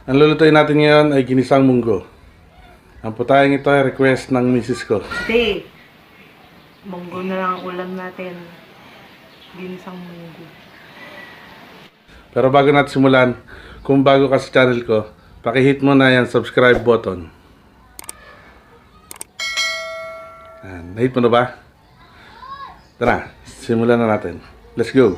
Ang lulutuin natin ngayon ay ginisang munggo. Ang putayang ito ay request ng misis ko. Hindi. Munggo na lang ang ulam natin. Ginisang munggo. Pero bago natin simulan, kung bago ka sa channel ko, pakihit mo na yung subscribe button. Nahit mo na ba? Tara, simulan na natin. Let's go!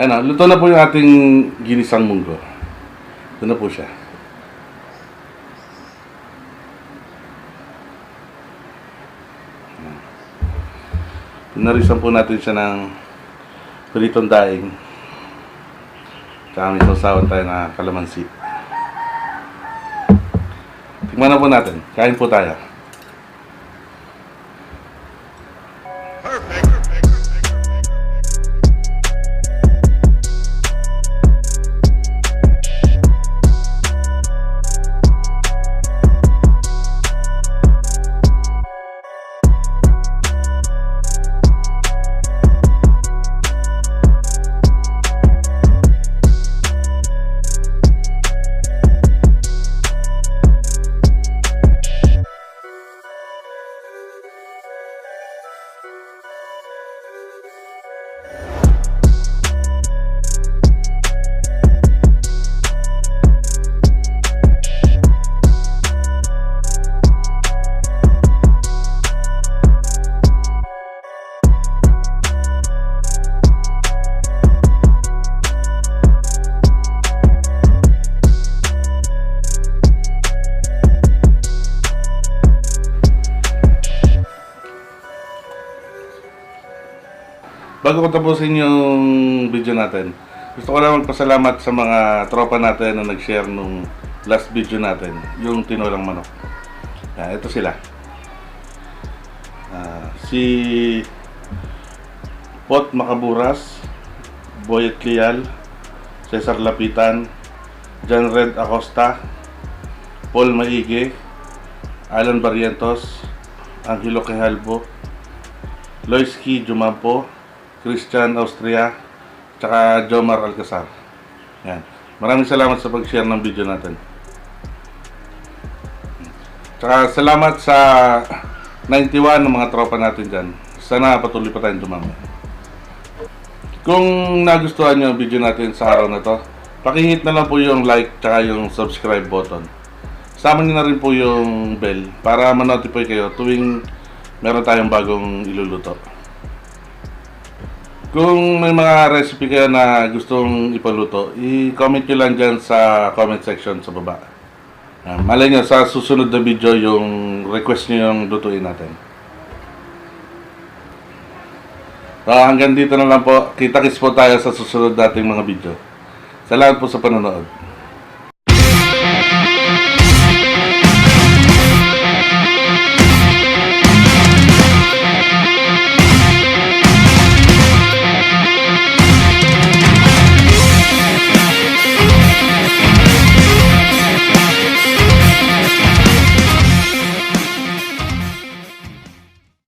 Ano, luto na po yung ating ginisang munggo. Ito na po siya. Pinarisan po natin siya ng pritong daing. Tsaka may sausawan tayo na kalamansi. Tikman na po natin. Kain po tayo. Bago ko tapusin yung video natin, gusto ko lang magpasalamat sa mga tropa natin na nag-share nung last video natin, yung tinolang manok. Ito sila. Si Pot Macaburas, Boyet Clial, Cesar Lapitan, John Red Acosta, Paul Maige, Alan Barrientos, Angelo Quejalbo, Loisky Jumampo, Christian Austria, tsaka Jomar Alcazar. Yan. Maraming salamat sa pag-share ng video natin. Tsaka salamat sa 91 ng mga tropa natin dyan. Sana patuloy pa tayong dumami. Kung nagustuhan nyo ang video natin sa araw na to, pakihit na lang po yung like tsaka yung subscribe button. Sama nyo na rin po yung bell para ma-notify kayo tuwing meron tayong bagong iluluto. Kung may mga recipe kayo na gustong ipaluto, i-comment nyo lang dyan sa comment section sa baba. Malay nyo, sa susunod na video yung request nyo yung lutuin natin. So, hanggang dito na lang po. Kita-kits po tayo sa susunod nating mga video. Salamat po sa panonood.